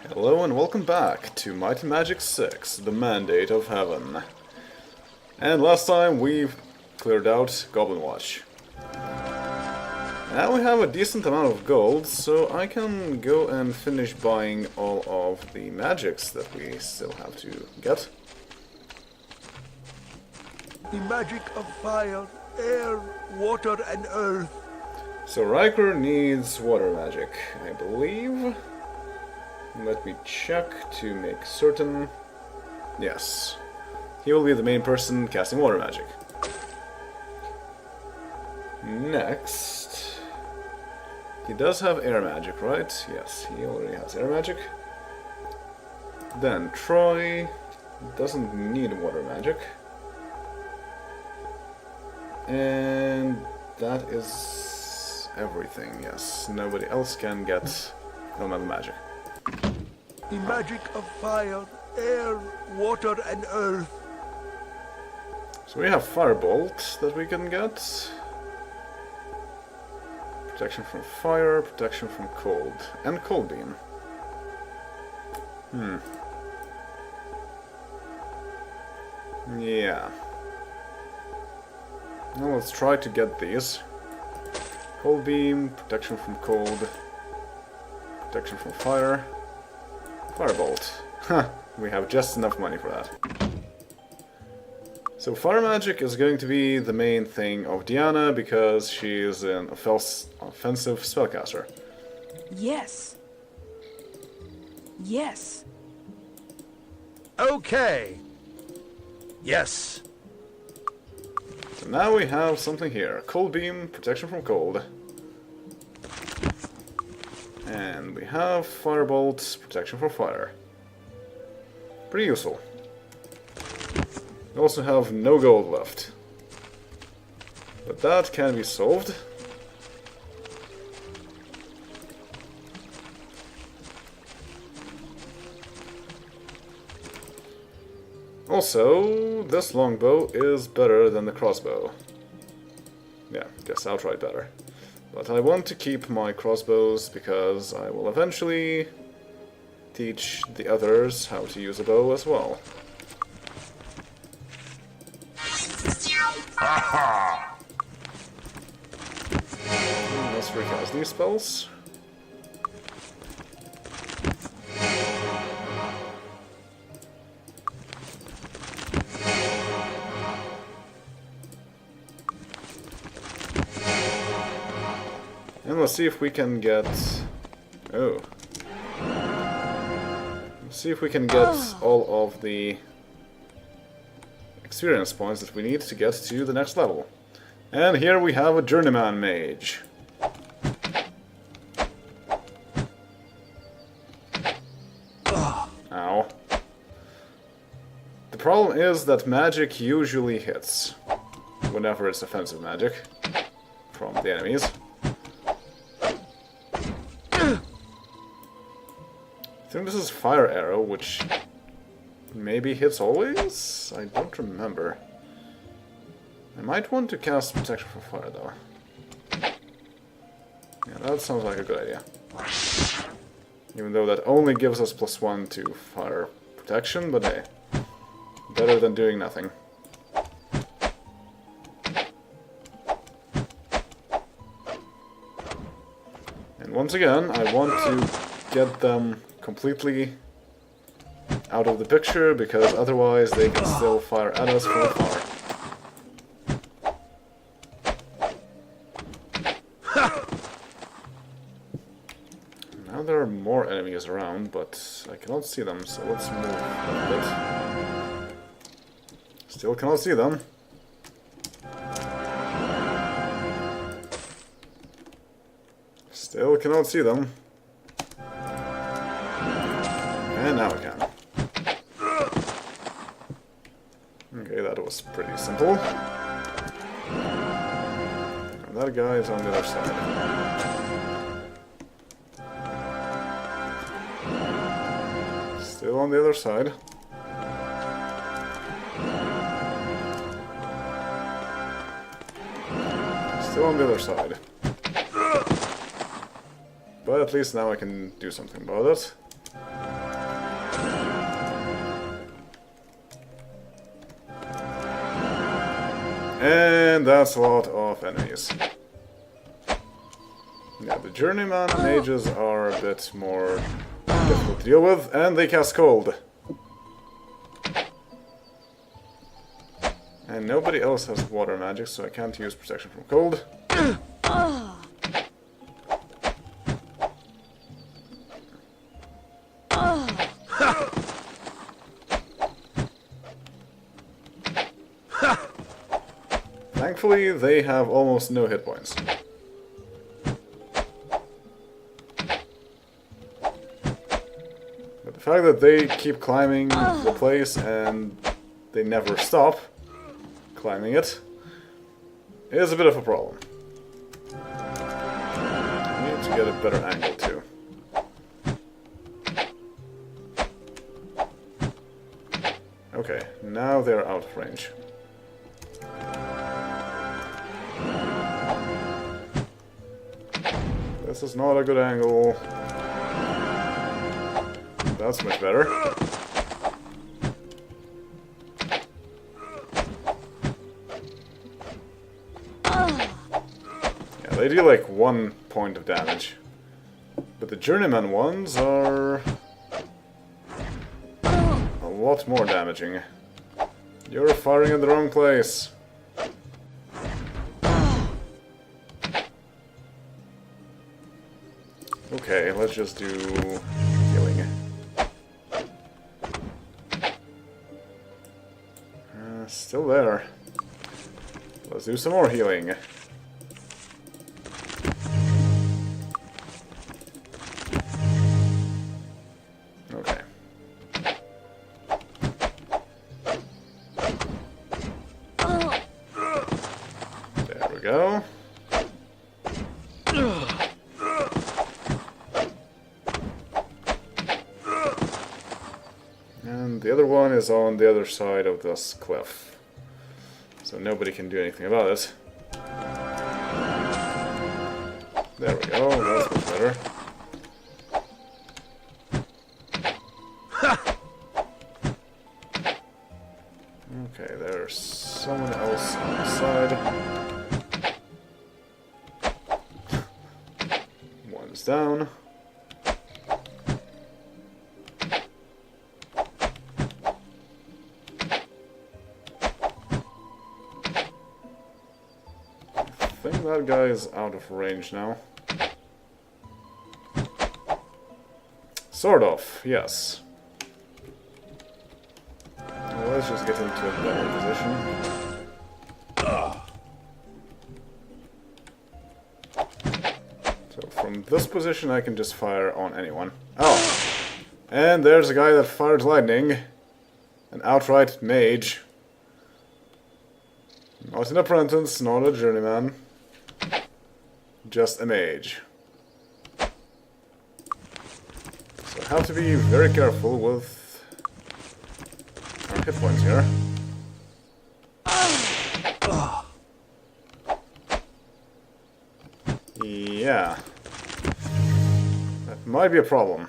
Hello and welcome back to Might and Magic 6, the Mandate of Heaven. And last time we cleared out Goblin Watch. Now we have a decent amount of gold, so I can go and finish buying all of the magics that we still have to get. The magic of fire, air, water, and earth. So Riker needs water magic, I believe. Let me check to make certain. Yes. He will be the main person casting water magic. Next. He does have air magic, right? Yes, he already has air magic. Then Troy doesn't need water magic. And that is everything, yes. Nobody else can get elemental magic. The magic of fire, air, water, and earth. So we have Firebolt that we can get. Protection from fire, protection from cold, and Cold Beam. Yeah. Now let's try to get these. Cold Beam, protection from cold, protection from fire, Firebolt. Huh, we have just enough money for that. So fire magic is going to be the main thing of Diana because she is an offensive spellcaster. Yes. Yes. Okay. Yes. So now we have something here. Cold Beam, protection from cold. And we have Firebolt, protection from fire. Pretty useful. We also have no gold left. But that can be solved. Also, this longbow is better than the crossbow. Yeah, guess outright better. But I want to keep my crossbows because I will eventually teach the others how to use a bow as well. Let's recast these spells. And let's see if we can get... Oh. Let's see if we can get all of the experience points that we need to get to the next level. And here we have a Journeyman Mage. Ow. The problem is that magic usually hits whenever it's offensive magic from the enemies. I think this is Fire Arrow, which maybe hits always? I don't remember. I might want to cast Protection from Fire, though. Yeah, that sounds like a good idea. Even though that only gives us +1 to fire protection, but hey. Better than doing nothing. And once again, I want to get them completely out of the picture, because otherwise they can still fire at us from afar. Now there are more enemies around, but I cannot see them, so let's move a bit. Still cannot see them. Still cannot see them. And now I can. Okay, that was pretty simple. And that guy is on the other side. Still on the other side. Still on the other side. But at least now I can do something about it. And that's a lot of enemies. Yeah, the journeyman mages are a bit more difficult to deal with, and they cast cold. And nobody else has water magic, so I can't use protection from cold. Thankfully, they have almost no hit points. But the fact that they keep climbing the place and they never stop climbing it is a bit of a problem. I need to get a better angle too. Okay, now they're out of range. This is not a good angle. That's much better. Yeah, they do like 1 point of damage. But the journeyman ones are a lot more damaging. You're firing in the wrong place. Okay, let's just do healing. Still there. Let's do some more healing. Okay. There we go. And the other one is on the other side of this cliff. So nobody can do anything about it. There we go, that's much better. Okay, there's someone else on the side. One's down. I think that guy is out of range now. Sort of, yes. Well, let's just get into a better position. So from this position I can just fire on anyone. Oh! And there's a guy that fired lightning. An outright mage. Not an apprentice, not a journeyman. Just a mage. So I have to be very careful with our hit points here. Yeah. That might be a problem.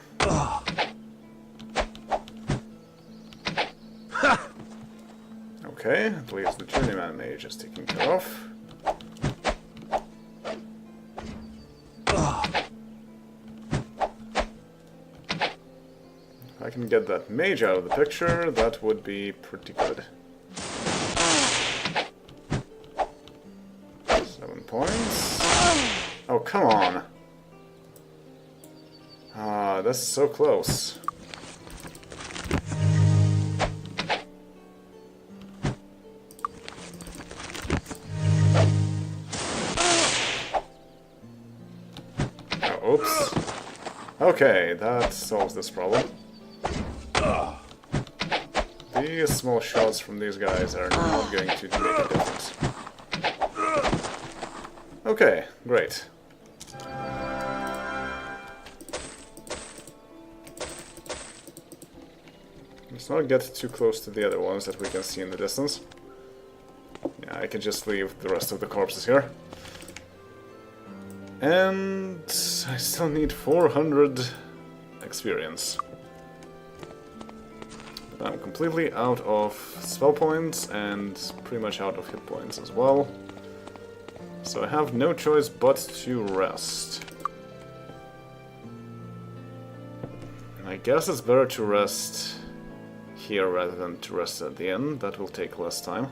Okay, at least the journeyman mage is taken care of. If I can get that mage out of the picture, that would be pretty good. 7 points. Oh, come on. Ah, that's so close. Oh, oops. Okay, that solves this problem. These small shots from these guys are not going to make a difference. Okay, great. Let's not get too close to the other ones that we can see in the distance. Yeah, I can just leave the rest of the corpses here. And I still need 400 experience. I'm completely out of spell points and pretty much out of hit points as well. So I have no choice but to rest. I guess it's better to rest here rather than to rest at the inn. That will take less time.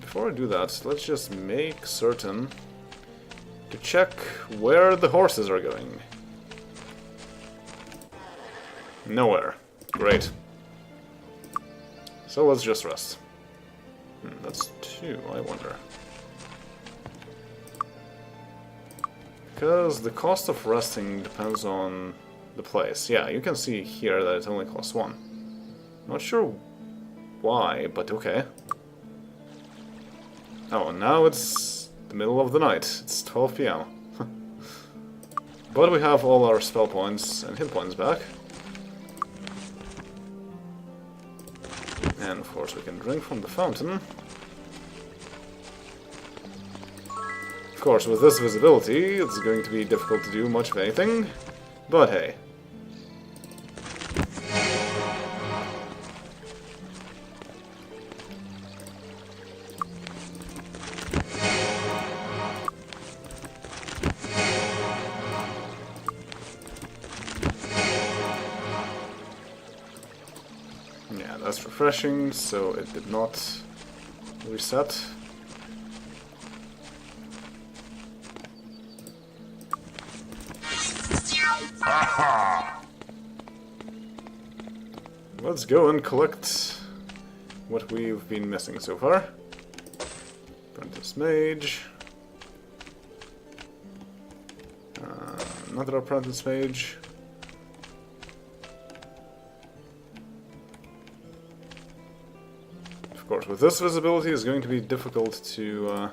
Before I do that, let's just make certain to check where the horses are going. Nowhere. Great. So let's just rest. That's 2, I wonder. Because the cost of resting depends on the place. Yeah, you can see here that it only costs 1. Not sure why, but okay. Oh, now it's the middle of the night. It's 12 PM. But we have all our spell points and hit points back. And of course we can drink from the fountain. Of course, with this visibility, it's going to be difficult to do much of anything. But hey. Yeah, that's refreshing, so it did not reset. Let's go and collect what we've been missing so far. Apprentice Mage. Another Apprentice Mage. Of course, with this visibility it's going to be difficult to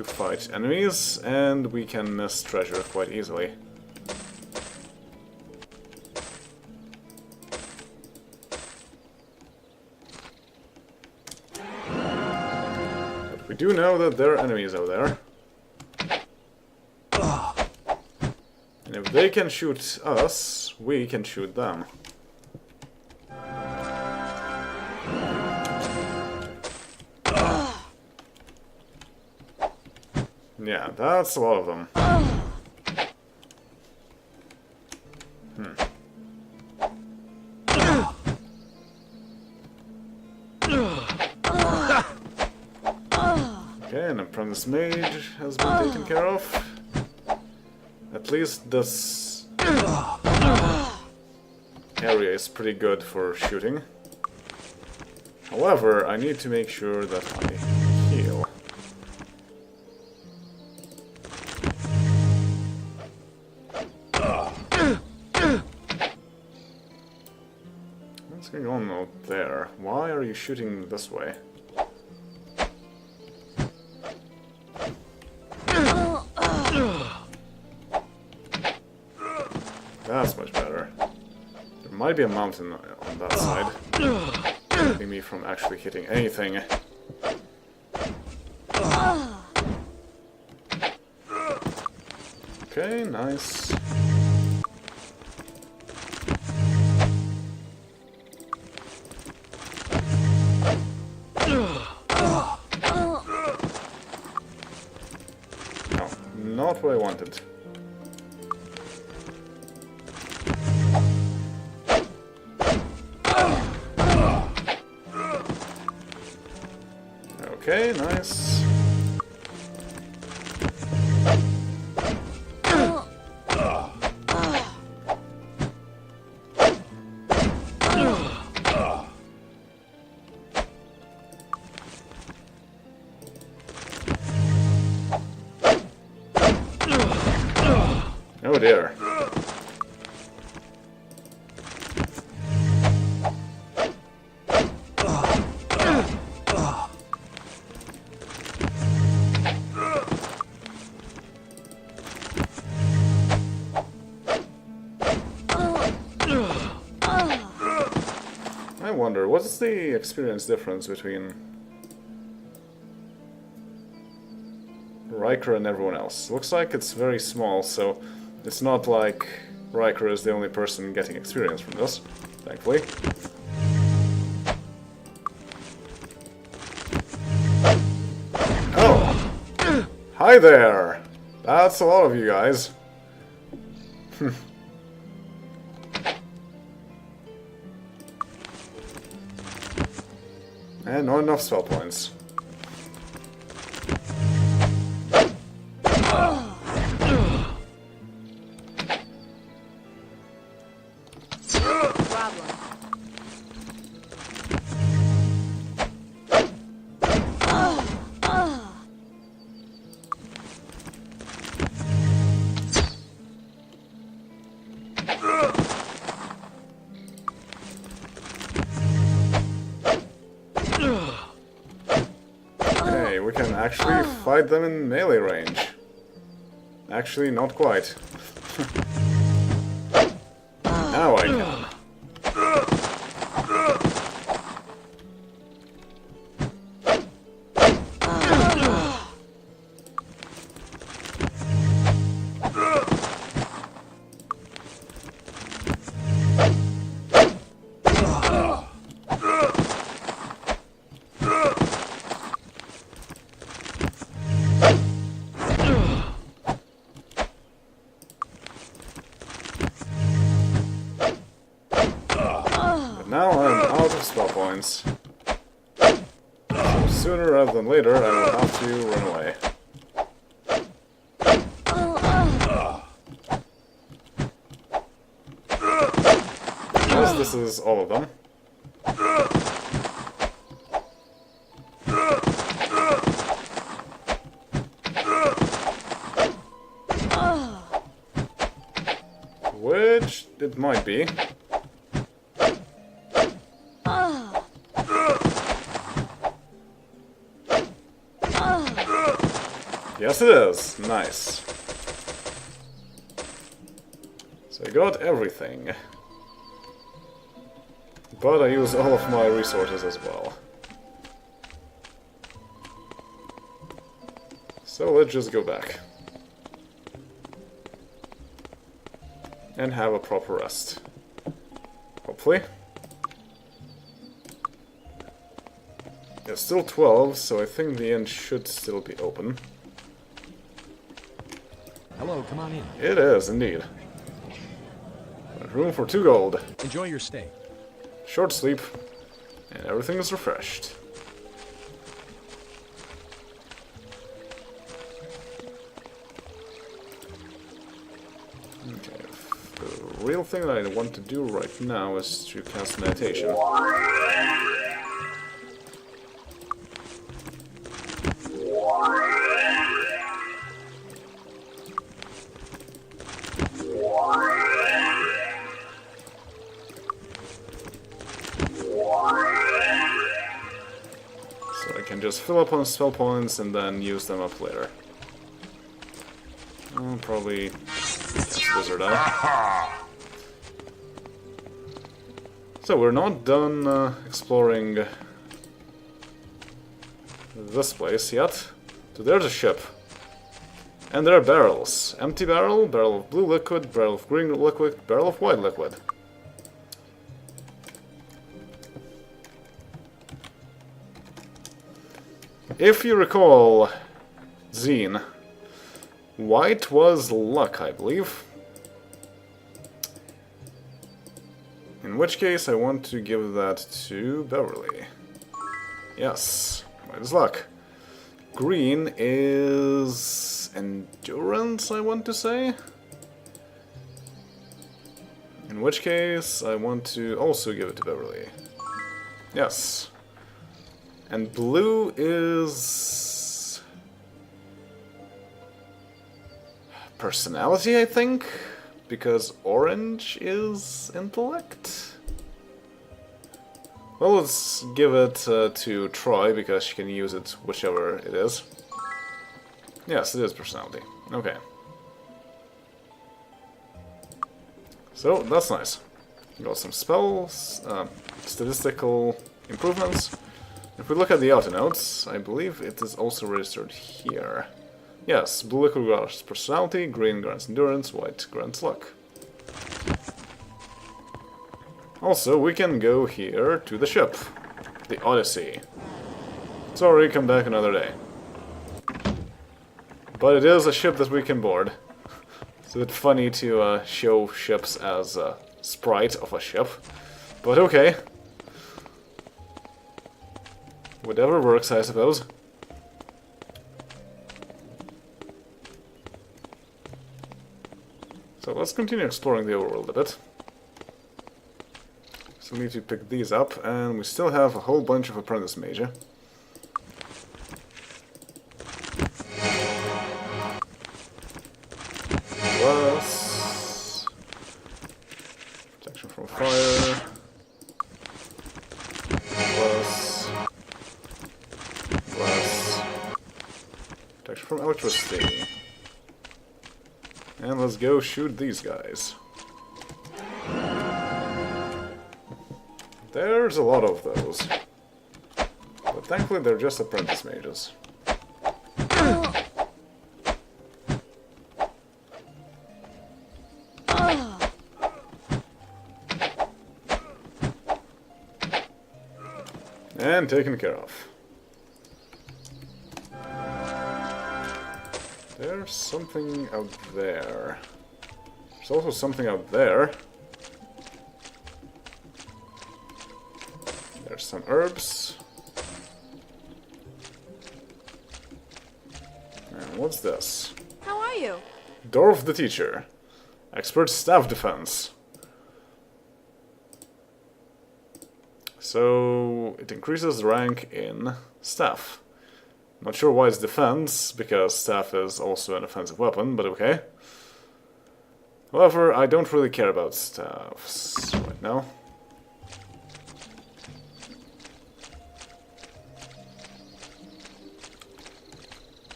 fight enemies, and we can miss treasure quite easily. But we do know that there are enemies out there. And if they can shoot us, we can shoot them. Yeah, that's a lot of them. Okay, an Apprentice Mage has been taken care of. At least this area is pretty good for shooting. However, I need to make sure that I heal. What's going on out there? Why are you shooting this way? That's much better. There might be a mountain on that side, keeping me from actually hitting anything. Okay, nice. No, not what I wanted. Okay, nice. Oh dear. I wonder, what's the experience difference between Riker and everyone else? Looks like it's very small, so It's not like Riker is the only person getting experience from this, thankfully. Oh! Hi there! That's a lot of you guys. And not enough spell points. We can actually fight them in melee range. Actually, not quite. Now I can. Now I'm out of spell points. So sooner rather than later, I will have to run away. Yes, this is all of them. Which it might be. Yes, it is. Nice. So I got everything. But I use all of my resources as well. So let's just go back. And have a proper rest. Hopefully. It's still 12, so I think the end should still be open. Hello, come on in. It is, indeed. Room for 2 gold. Enjoy your stay. Short sleep, and everything is refreshed. Okay, the real thing that I want to do right now is to cast meditation. Just fill up on spell points and then use them up later. Probably Wizard Eye. So we're not done exploring this place yet. So there's a ship. And there are barrels. Empty barrel, barrel of blue liquid, barrel of green liquid, barrel of white liquid. If you recall, Zine, white was luck, I believe. In which case, I want to give that to Beverly. Yes, white is luck. Green is endurance, I want to say. In which case, I want to also give it to Beverly. Yes. And blue is personality, I think, because orange is intellect. Well, let's give it to Troy, because she can use it whichever it is. Yes, it is personality. Okay. So, that's nice. Got some spells, statistical improvements. If we look at the auto notes, I believe it is also registered here. Yes, blue liquid grants personality, green grants endurance, white grants luck. Also, we can go here to the ship. The Odyssey. Sorry, come back another day. But it is a ship that we can board. It's a bit funny to show ships as a sprite of a ship. But okay. Whatever works, I suppose. So let's continue exploring the overworld a bit. So we need to pick these up, and we still have a whole bunch of Apprentice Mage. Plus protection from fire. Plus protection from electricity. And let's go shoot these guys. There's a lot of those. But thankfully they're just Apprentice Mages. And taken care of. There's something out there. There's also something out there. There's some herbs. And what's this? How are you? Dorf the Teacher. Expert staff defense. So it increases rank in staff. Not sure why it's defense, because staff is also an offensive weapon, but okay. However, I don't really care about staffs right now.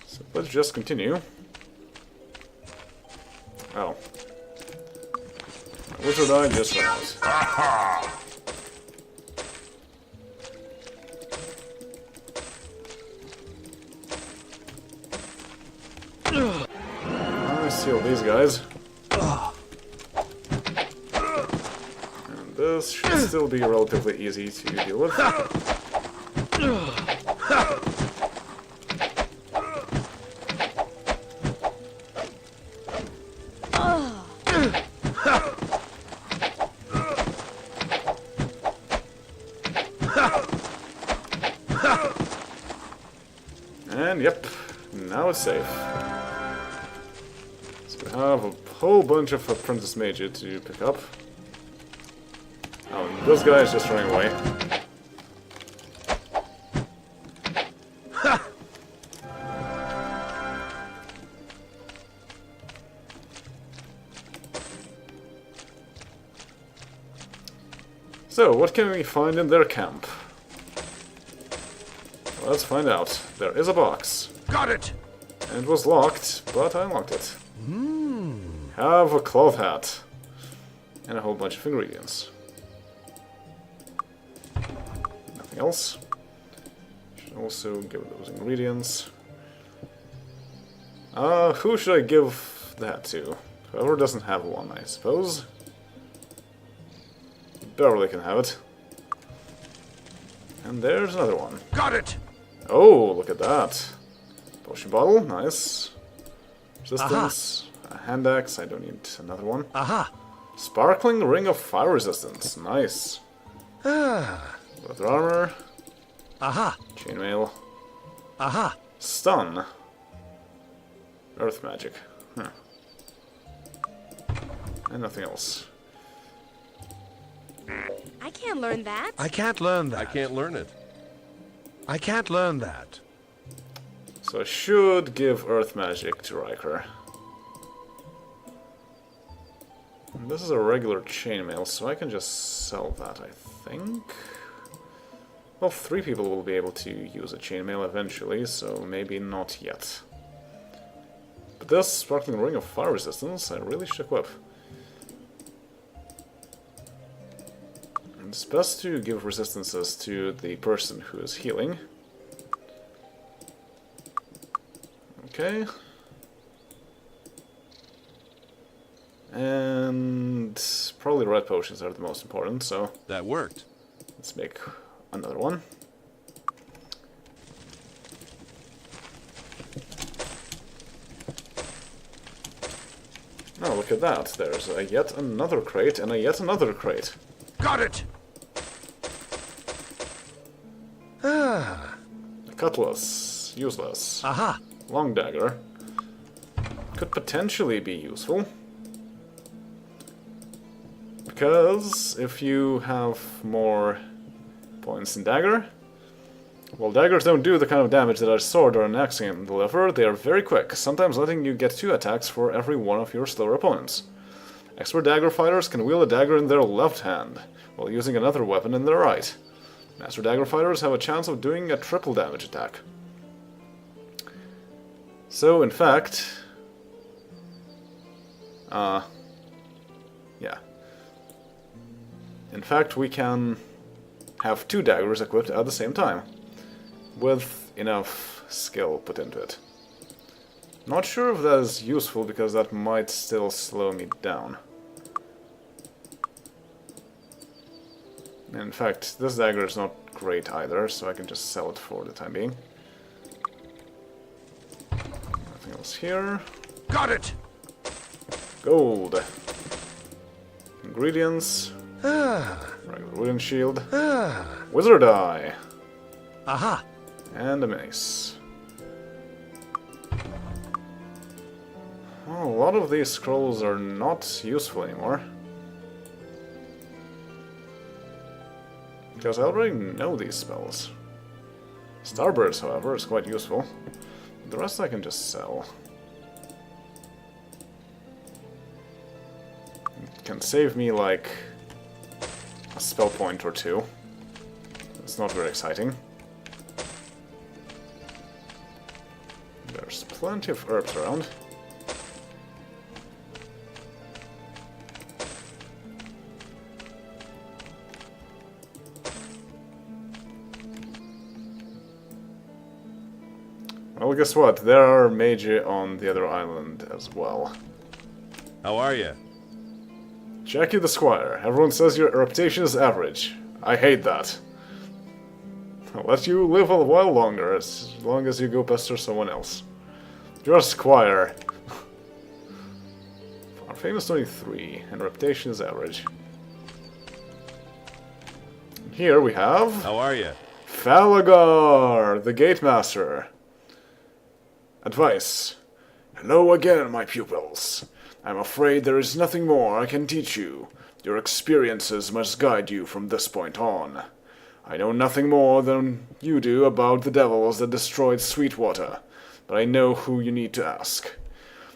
So let's just continue. Oh. My wizard eye just ran out. Seal these guys. And this should still be relatively easy to deal with. And yep, now it's safe. We have a whole bunch of Apprentice Mage to pick up. Oh, and this guy is just running away. So, what can we find in their camp? Let's find out. There is a box. Got it! And it was locked, but I unlocked it. Have a cloth hat. And a whole bunch of ingredients. Nothing else. Should also give those ingredients. Who should I give that to? Whoever doesn't have one, I suppose. Beverly can have it. And there's another one. Got it! Oh, look at that. Potion bottle, nice. Resistance. A hand axe, I don't need another one. Aha! Sparkling ring of fire resistance, nice. Leather armor. Aha! Chainmail. Aha! Stun. Earth magic. And nothing else. I can't learn that. I can't learn that. I can't learn it. I can't learn that. So I should give earth magic to Riker. And this is a regular chainmail, so I can just sell that, I think. Well, 3 people will be able to use a chainmail eventually, so maybe not yet. But this sparkling ring of fire resistance, I really should equip. And it's best to give resistances to the person who is healing. Okay. And probably red potions are the most important, so That worked. let's make another one. Oh, look at that. There's a yet another crate and a yet another crate. Got it! Ah. A cutlass. Useless. Aha. Long dagger. Could potentially be useful. Because if you have more points in dagger, well, daggers don't do the kind of damage that a sword or an axe can deliver. They are very quick, sometimes letting you get 2 attacks for every one of your slower opponents. Expert dagger fighters can wield a dagger in their left hand, while using another weapon in their right. Master dagger fighters have a chance of doing a triple damage attack. So, in fact... yeah. In fact, we can have 2 daggers equipped at the same time, with enough skill put into it. Not sure if that is useful, because that might still slow me down. In fact, this dagger is not great either, so I can just sell it for the time being. Nothing else here. Got it! Gold. Ingredients. Ah. Regular wooden shield. Ah. Wizard eye. Aha. And a mace. Well, a lot of these scrolls are not useful anymore. Because I already know these spells. Starburst, however, is quite useful. The rest I can just sell. It can save me, like, a spell point or 2. It's not very exciting. There's plenty of herbs around. Well, guess what? There are Mage on the other island as well. How are you? Jackie the Squire. Everyone says your reputation is average. I hate that. I'll let you live a while longer, as long as you go pester someone else. You're a squire. Our fame is 23, and reputation is average. Here we have... How are you? Falagar, the Gatemaster. Advice. Hello again, my pupils. I'm afraid there is nothing more I can teach you. Your experiences must guide you from this point on. I know nothing more than you do about the devils that destroyed Sweetwater, but I know who you need to ask.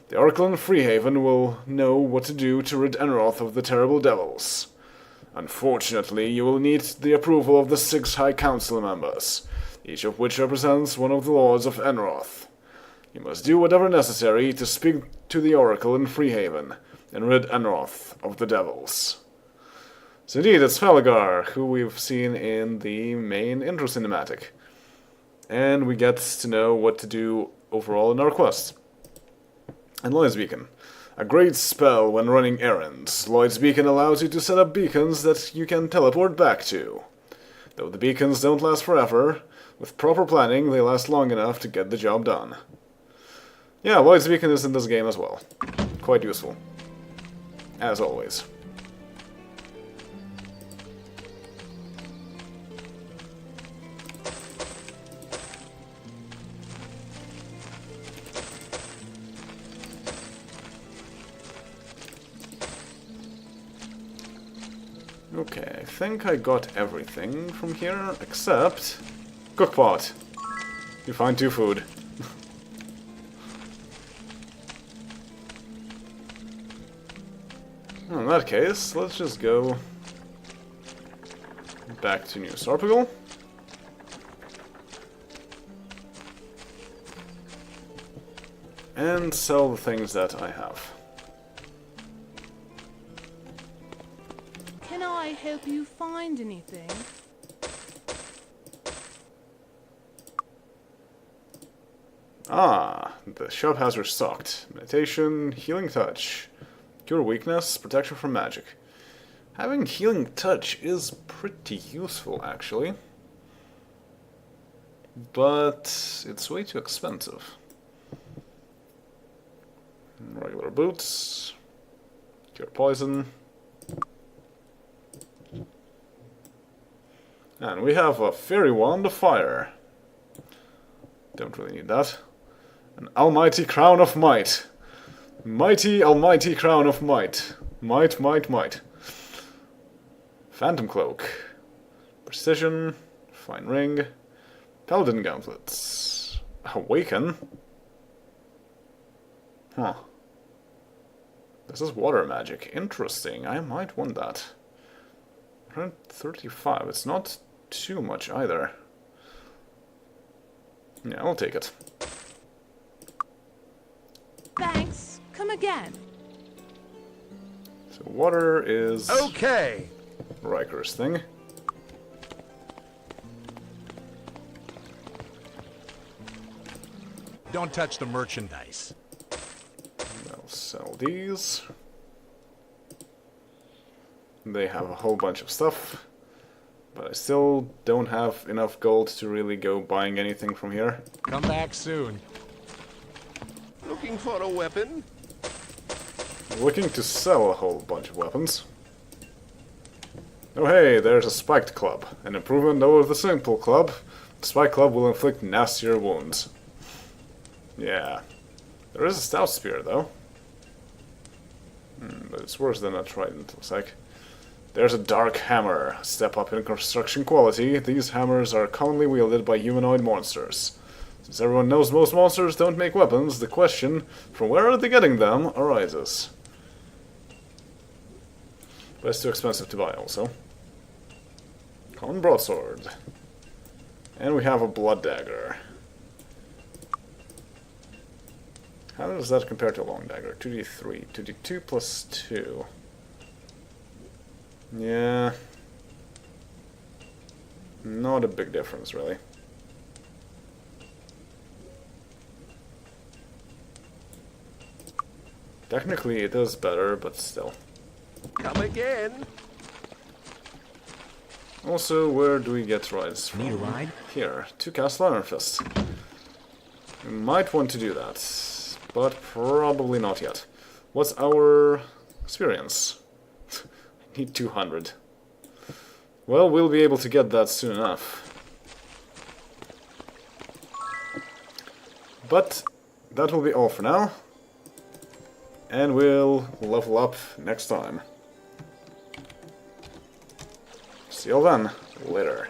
The Oracle in Freehaven will know what to do to rid Enroth of the terrible devils. Unfortunately, you will need the approval of the 6 High Council members, each of which represents one of the lords of Enroth. You must do whatever necessary to speak to the Oracle in Freehaven and rid Enroth of the devils. So indeed, it's Falagar, who we've seen in the main intro cinematic. And we get to know what to do overall in our quest. And Lloyd's Beacon. A great spell when running errands. Lloyd's Beacon allows you to set up beacons that you can teleport back to. Though the beacons don't last forever, with proper planning they last long enough to get the job done. Yeah, Lloyd's Beacon is in this game as well. Quite useful. As always. Okay, I think I got everything from here, except... Cookpot. You find 2 food. In that case, let's just go back to New Sarpigal. And sell the things that I have. Can I help you find anything? Ah, the shop has restocked. Meditation, Healing Touch, Cure weakness, protection from magic. Having healing touch is pretty useful, actually. But it's way too expensive. Regular boots. Cure poison. And we have a Fairy Wand of Fire. Don't really need that. An Almighty Crown of Might. Mighty, almighty Crown of Might. Might, might, might. Phantom Cloak. Precision. Fine Ring. Paladin Gauntlets. Awaken? Huh. This is water magic. Interesting. I might want that. 135. It's not too much either. Yeah, I'll take it. Thanks. Come again. So water is Okay. Riker's thing. Don't touch the merchandise. I'll sell these. They have a whole bunch of stuff, but I still don't have enough gold to really go buying anything from here. Come back soon. Looking for a weapon? I'm looking to sell a whole bunch of weapons. Oh hey, there's a spiked club. An improvement over the simple club. The spiked club will inflict nastier wounds. Yeah. There is a stout spear though. But it's worse than a trident, looks like. There's a dark hammer. Step up in construction quality. These hammers are commonly wielded by humanoid monsters. Since everyone knows most monsters don't make weapons, the question, from where are they getting them, arises. But it's too expensive to buy also. Common broadsword. And we have a blood dagger. How does that compare to a long dagger? 2d3. 2d2 plus 2. Yeah. Not a big difference, really. Technically it is better, but still. Come again? Also, where do we get rides from? Need a ride? Here, to Castle Ironfist. We might want to do that, but probably not yet. What's our experience? I need 200. Well, we'll be able to get that soon enough. But that will be all for now. And we'll level up next time. See you all then. Later.